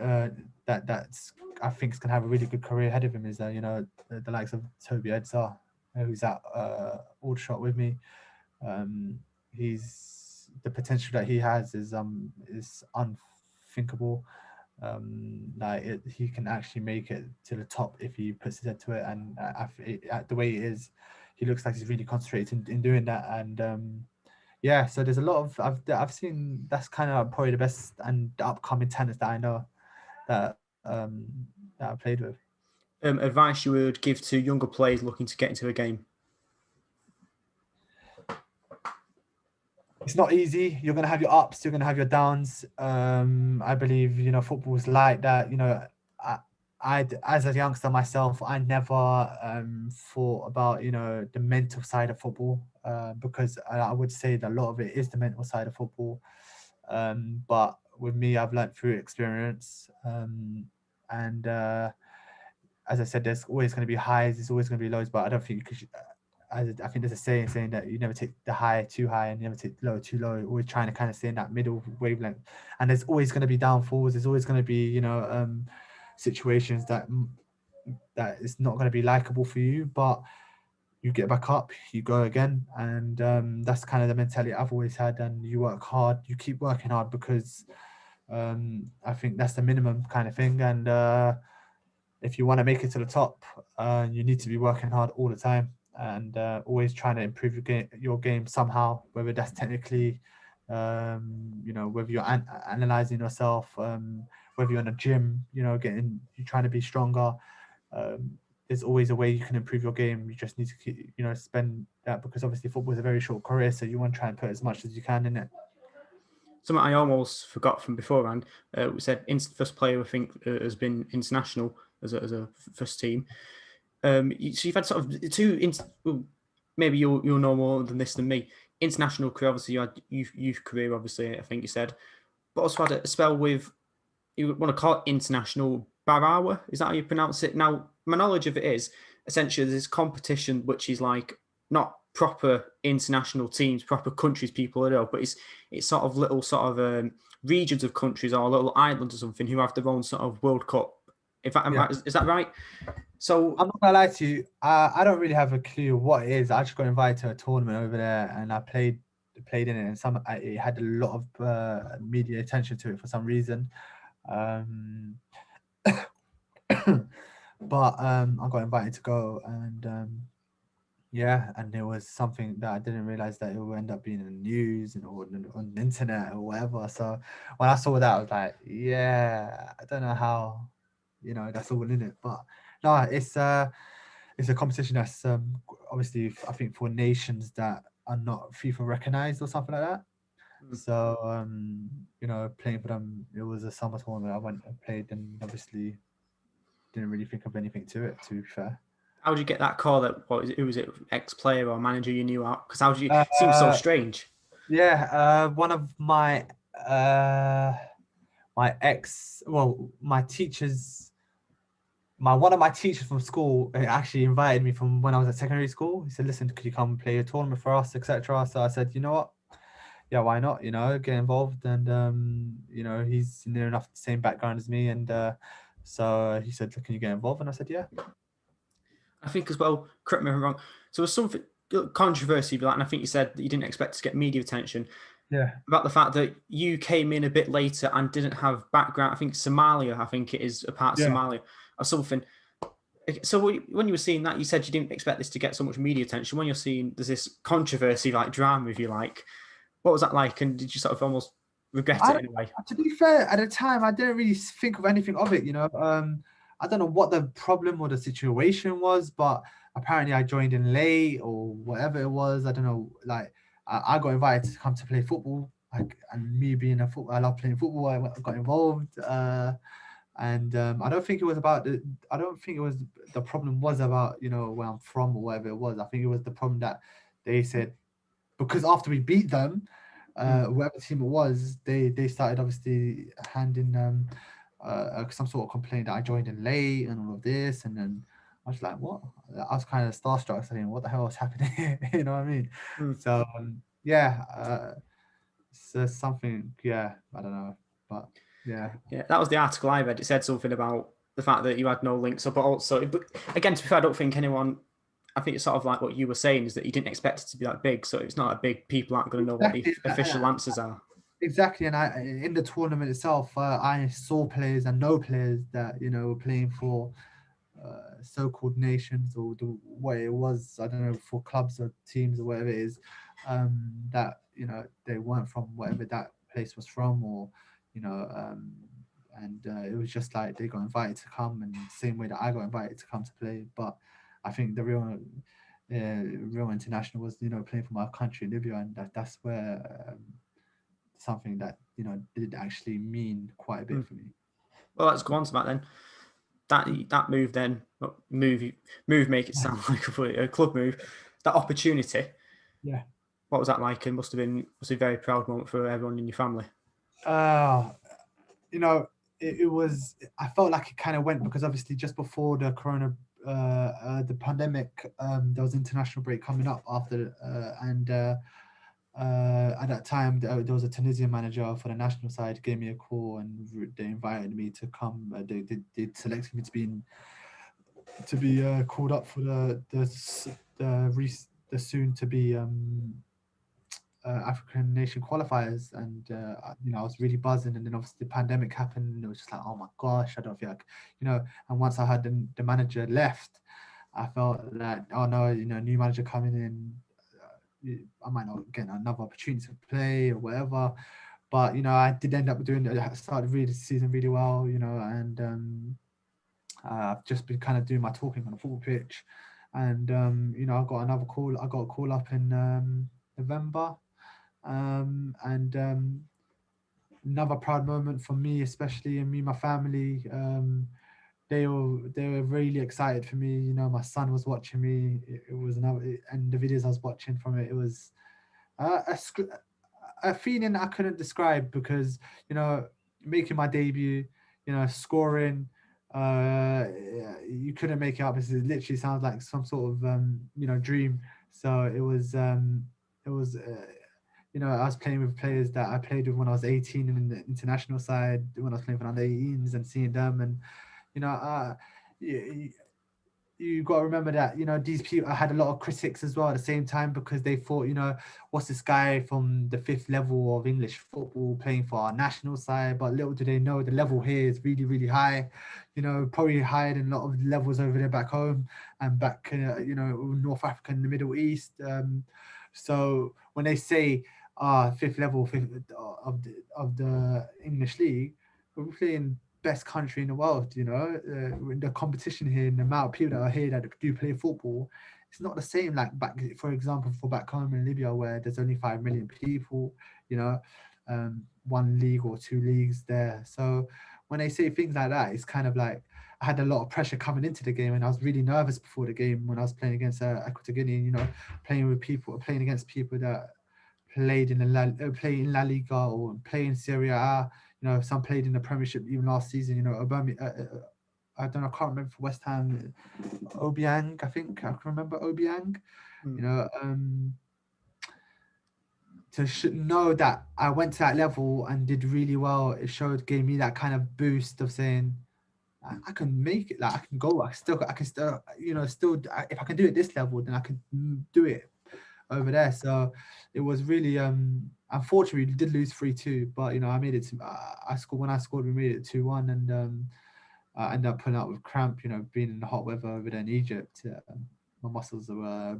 [SPEAKER 2] that's I think is going to have a really good career ahead of him is the likes of Toby Edzar, who's at Aldershot with me. He's the potential that he has is unthinkable. He can actually make it to the top if he puts his head to it, and the way it is, he looks like he's really concentrated in doing that. And so there's a lot of I've seen that's kind of probably the best and the upcoming tennis that I know that I played with.
[SPEAKER 1] Advice you would give to younger players looking to get into a game?
[SPEAKER 2] it's not easy. You're gonna have your ups, you're gonna have your downs. I believe football is like that. I, as a youngster myself, I never thought about the mental side of football because I would say that a lot of it is the mental side of football. But with me, I've learned through experience, and as I said, there's always going to be highs, there's always going to be lows, but I don't think you could. I think there's a saying that you never take the high too high and you never take the low too low. You're always trying to kind of stay in that middle wavelength, and there's always going to be downfalls. There's always going to be situations that it's not going to be likable for you, but you get back up, you go again, and that's kind of the mentality I've always had. And you work hard, you keep working hard because I think that's the minimum kind of thing. And if you want to make it to the top, you need to be working hard all the time and always trying to improve your game somehow, whether that's technically, whether you're analyzing yourself, whether you're in a gym, you're trying to be stronger. There's always a way you can improve your game. You just need to keep, spend that, because obviously football is a very short career, so you want to try and put as much as you can in it.
[SPEAKER 1] Something I almost forgot from beforehand. We said first player I think has been international as a first team. So you've had sort of two. Maybe you'll know more than this than me. International career, obviously. You had youth career, obviously. I think you said, but also had a spell with, you want to call it international Barawa. Is that how you pronounce it? Now, my knowledge of it is essentially this competition which is like not proper international teams, proper countries people know, but it's sort of little sort of regions of countries or little islands or something who have their own sort of World Cup. In fact, is that right? So
[SPEAKER 2] I'm not gonna lie to you, I don't really have a clue what it is. I just got invited to a tournament over there, and I played in it, and it had a lot of media attention to it for some reason. But I got invited to go, and and there was something that I didn't realize that it would end up being in the news and on the internet or whatever. So when I saw that, I was like, yeah, I don't know how, that's all in it, but no, it's a competition that's obviously I think for nations that are not FIFA recognized or something like that. So playing for them, it was a summer tournament. I went and played, and obviously didn't really think of anything to it, to be fair.
[SPEAKER 1] how did you get that call? Who was it? Ex-player or manager you knew out? Because how did you? It seems so strange.
[SPEAKER 2] Yeah, one of my my teachers, one of my teachers from school actually invited me from when I was at secondary school. He said, "Listen, could you come play a tournament for us, etc." So I said, "You know what? Yeah, why not? Get involved." And he's near enough the same background as me, and so he said, "Can you get involved?" And I said, "Yeah."
[SPEAKER 1] I think as well, correct me if I'm wrong, so there's something controversy with that, and I think you said that you didn't expect to get media attention.
[SPEAKER 2] Yeah.
[SPEAKER 1] About the fact that you came in a bit later and didn't have background. I think Somalia, I think it is a part of Somalia or something. So when you were seeing that, you said you didn't expect this to get so much media attention. When you're seeing there's this controversy, like drama, if you like, what was that like? And did you sort of almost regret it in a way?
[SPEAKER 2] To be fair, at the time, I didn't really think of anything of it. I don't know what the problem or the situation was, but apparently I joined in late or whatever it was. I don't know. Like I got invited to come to play football, like, and me being I love playing football. I got involved, and I don't think it was about the. I don't think it was the problem was about where I'm from or whatever it was. I think it was the problem that they said, because after we beat them, whoever team it was, they started obviously handing some sort of complaint that I joined in late and all of this, and then I was like, what? I was kind of starstruck, saying, what the hell is happening here? You know what I mean? So it's something, I don't know, but yeah,
[SPEAKER 1] that was the article I read. It said something about the fact that you had no links, but also, but again, to be fair, I don't think anyone. I think it's sort of like what you were saying, is that you didn't expect it to be that big, so it's not that big. People aren't going to know what the official answers are.
[SPEAKER 2] Exactly, and in the tournament itself, I saw players and know players that were playing for so-called nations or what it was. I don't know, for clubs or teams or whatever it is, that they weren't from whatever that place was from, or and it was just like they got invited to come, and the same way that I got invited to come to play. But I think the real international was, playing for my country, Libya, and that's where something that did actually mean quite a bit for me.
[SPEAKER 1] Well, let's go on to that then. That move then, move make it sound like a club move. That opportunity.
[SPEAKER 2] Yeah.
[SPEAKER 1] What was that like? It must have been a very proud moment for everyone in your family.
[SPEAKER 2] It was. I felt like it kind of went because obviously just before the the pandemic, there was international break coming up after, and at that time there was a Tunisian manager for the national side gave me a call and they invited me to come. They selected me to be called up for the soon to be African nation qualifiers, and I was really buzzing. And then obviously the pandemic happened, and it was just like, oh my gosh, I don't feel like, And once I had the manager left, I felt like, oh no, new manager coming in, I might not get another opportunity to play or whatever. But I did end up doing. I started really the season really well, and I've just been kind of doing my talking on the football pitch, and I got another call. I got a call up in November. And another proud moment for me, especially, and me and my family. They were really excited for me. My son was watching me. It was and the videos I was watching from it. It was a feeling I couldn't describe because making my debut, scoring. You couldn't make it up. It literally sounds like some sort of dream. So it was. I was playing with players that I played with when I was 18 in the international side, when I was playing for under 18s and seeing them. And, you got to remember that, these people, I had a lot of critics as well at the same time because they thought, what's this guy from the 5th level of English football playing for our national side? But little do they know the level here is really, really high, probably higher than a lot of levels over there back home and back, North Africa and the Middle East. So when they say 5th level of the English league, we're playing best country in the world. The competition here and the amount of people that are here that do play football, it's not the same like back, for example, for back home in Libya where there's only 5 million people. One league or 2 leagues there. So when they say things like that, it's kind of like I had a lot of pressure coming into the game, and I was really nervous before the game when I was playing against Equatorial Guinea. Playing against people that played in La Liga or play in Serie A. Some played in the Premiership even last season. Obama, I don't know, I can't remember for West Ham. Obiang, I think I can remember Obiang. To know that I went to that level and did really well, gave me that kind of boost of saying, I can make it. Like I can go. I can still. If I can do it this level, then I can do it over there. So it was really. Unfortunately, we did lose 3-2, but I made it. I scored when I scored. We made it 2-1, and I ended up pulling out with cramp. Being in the hot weather over there in Egypt, my muscles were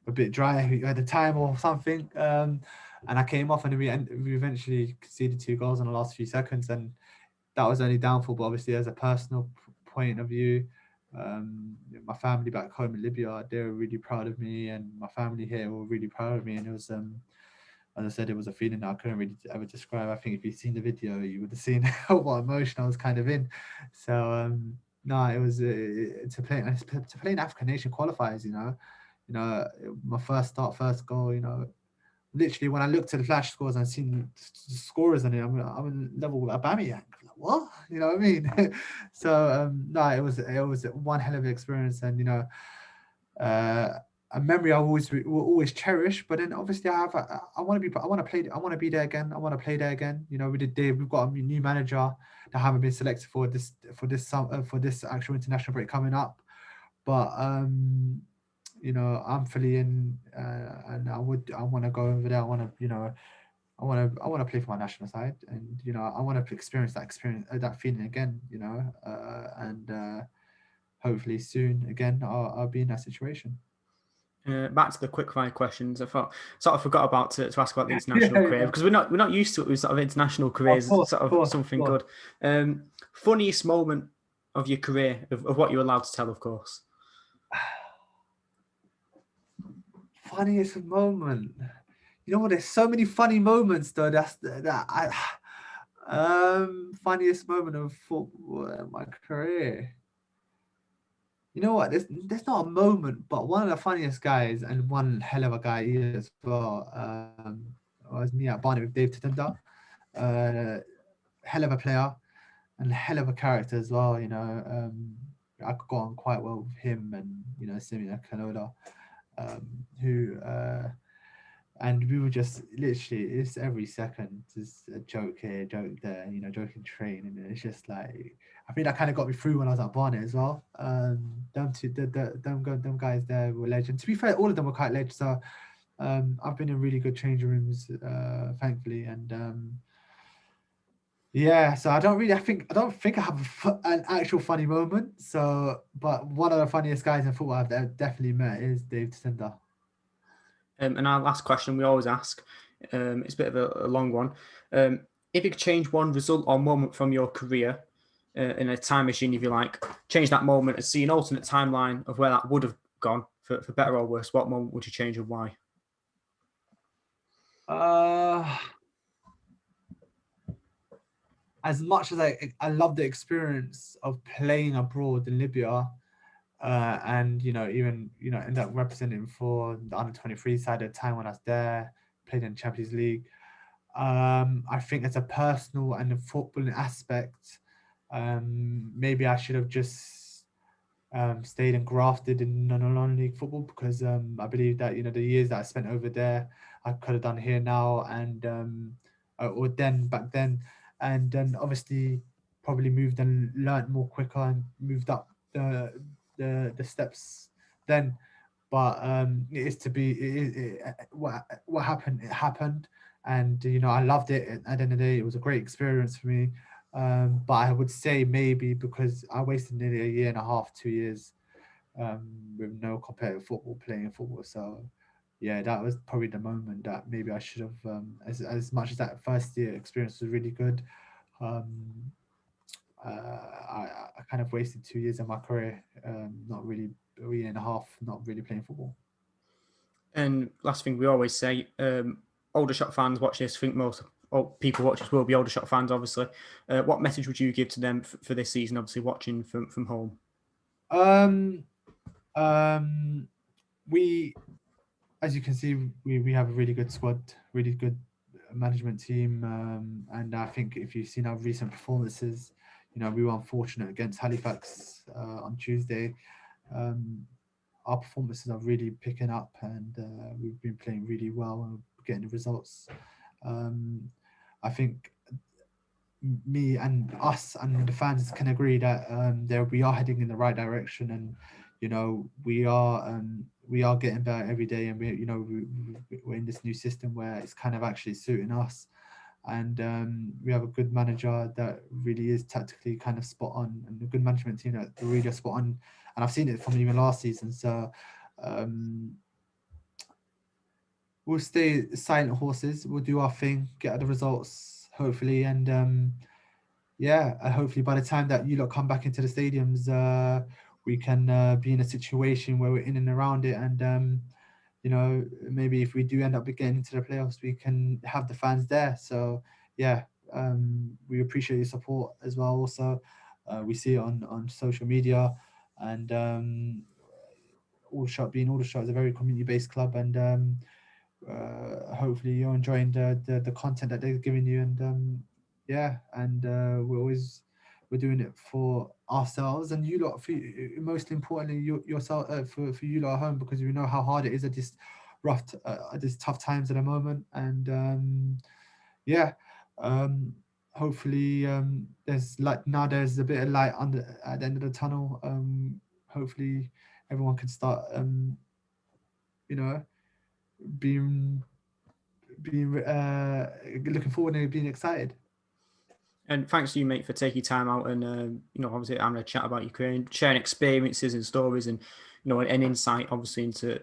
[SPEAKER 2] a bit dry at the time or something. And I came off, and we eventually conceded 2 goals in the last few seconds, and that was only downfall. But obviously, as a personal point of view, my family back home in Libya, they were really proud of me, and my family here were really proud of me. And it was, as I said, it was a feeling that I couldn't really ever describe. I think if you've seen the video, you would have seen what emotion I was kind of in. So no, it was to play in African Nation qualifiers. My first goal. Literally, when I looked at the flash scores and seen the scorers on it, I'm in level with Aubameyang. Like, what? You know what I mean? So no, it was one hell of an experience, and a memory will always cherish. But then obviously I want to be there again. I want to play there again. We've got a new manager that haven't been selected for this actual international break coming up, but I'm fully in, and I want to go over there. I want to play for my national side, and I want to experience that feeling again. And hopefully soon again I'll be in that situation.
[SPEAKER 1] Back to the quickfire questions. I forgot about to ask about the international career because we're not used to it with sort of international careers. Of course, something good. Funniest moment of your career of what you're allowed to tell, of course.
[SPEAKER 2] Funniest moment. You know what? There's so many funny moments though. Funniest moment of football in my career. You know what? There's not a moment, but one of the funniest guys and one hell of a guy as well. Was me at Barnet with Dave Tatenda. Hell of a player and hell of a character as well. I got on quite well with him and Simia Canola, who and we were just literally it's every second just a joke here, joke there, joke in train, and it's just like I think that kind of got me through when I was at Barnet as well. Them guys there were legends. To be fair, all of them were quite legends. So I've been in really good changing rooms, thankfully, and yeah. So I don't think I have an actual funny moment. So, but one of the funniest guys in football I've definitely met is Dave Tinder.
[SPEAKER 1] And our last question we always ask, it's a bit of a long one. If you could change one result or moment from your career in a time machine, if you like, change that moment and see an alternate timeline of where that would have gone for better or worse, what moment would you change and why?
[SPEAKER 2] As much as I love the experience of playing abroad in Libya, and even end up representing for the under-23 side at the time when I was there, played in Champions League. I think as a personal and a footballing aspect, maybe I should have just stayed and grafted in non-league football, because I believe that the years that I spent over there I could have done here now, and or then back then, and then obviously probably moved and learned more quicker and moved up the steps then. But it is to be what happened, it happened, and I loved it. At the end of the day, it was a great experience for me. But I would say maybe because I wasted nearly a year and a half, 2 years, with no competitive football, playing football. So yeah, that was probably the moment that maybe I should have, as much as that first year experience was really good. I kind of wasted 2 years of my career, not really a year and a half, not really playing football.
[SPEAKER 1] And last thing we always say, Aldershot fans watch this. I think most people watch this will be Aldershot fans, obviously. What message would you give to them for this season, obviously watching from home?
[SPEAKER 2] We, as you can see, we have a really good squad, really good management team, and I think if you've seen our recent performances, we were unfortunate against Halifax on Tuesday. Our performances are really picking up, and we've been playing really well and getting the results. I think me and us and the fans can agree that we are heading in the right direction, and we are getting better every day, and we're in this new system where it's kind of actually suiting us, and we have a good manager that really is tactically kind of spot on, and a good management team that really are spot on, and I've seen it from even last season. So we'll stay silent horses, we'll do our thing, get the results hopefully, and hopefully by the time that you lot come back into the stadiums, we can be in a situation where we're in and around it, and maybe if we do end up getting into the playoffs, we can have the fans there. So we appreciate your support as well. Also, we see it on social media, and Aldershot is a very community-based club, and hopefully you're enjoying the content that they're giving you, and we're doing it for ourselves and you lot, most importantly yourself, for you lot at home, because we know how hard it is at this these tough times at the moment, and hopefully there's a bit of light at the end of the tunnel. Hopefully everyone can start being looking forward and being excited.
[SPEAKER 1] And thanks to you, mate, for taking time out and obviously having a chat about your career and sharing experiences and stories, and an insight obviously into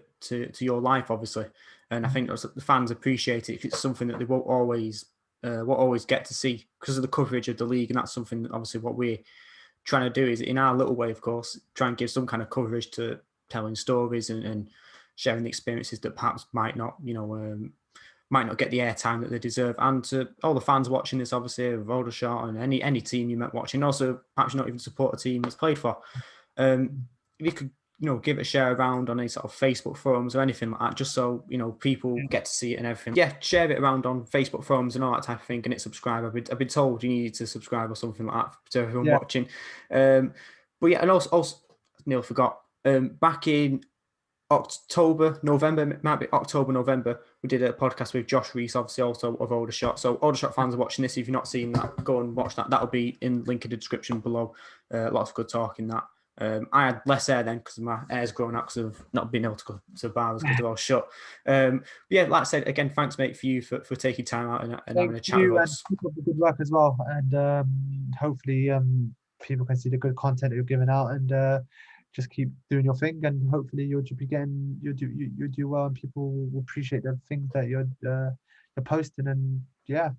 [SPEAKER 1] your life, obviously. And I think the fans appreciate it if it's something that they won't always get to see because of the coverage of the league, and that's something that obviously what we're trying to do is, in our little way, of course, try and give some kind of coverage to telling stories and sharing the experiences that perhaps might not get the airtime that they deserve. And to all the fans watching this, obviously, of Aldershot and any team you met watching, also perhaps not even support a team that's played for. If you could, give it a share around on any sort of Facebook forums or anything like that, just so, people get to see it and everything. Yeah, share it around on Facebook forums and all that type of thing, and hit subscribe. I've been told you need to subscribe or something like that to everyone watching. But yeah, and also Neil forgot, back in November, we did a podcast with Josh Reese, obviously also of Aldershot. So Aldershot fans are watching this. If you've not seen that, go and watch that. That'll be in link in the description below. Lots of good talk in that. I had less hair then because my hair's grown out because of not being able to go to bars because they're all shut. Yeah, like I said, again, thanks, mate, for you for taking time out and having a chat with us.
[SPEAKER 2] Keep up the good work as well, and hopefully people can see the good content that you're giving out, and just keep doing your thing, and hopefully you'll do well, and people will appreciate the things that you're posting. And yeah,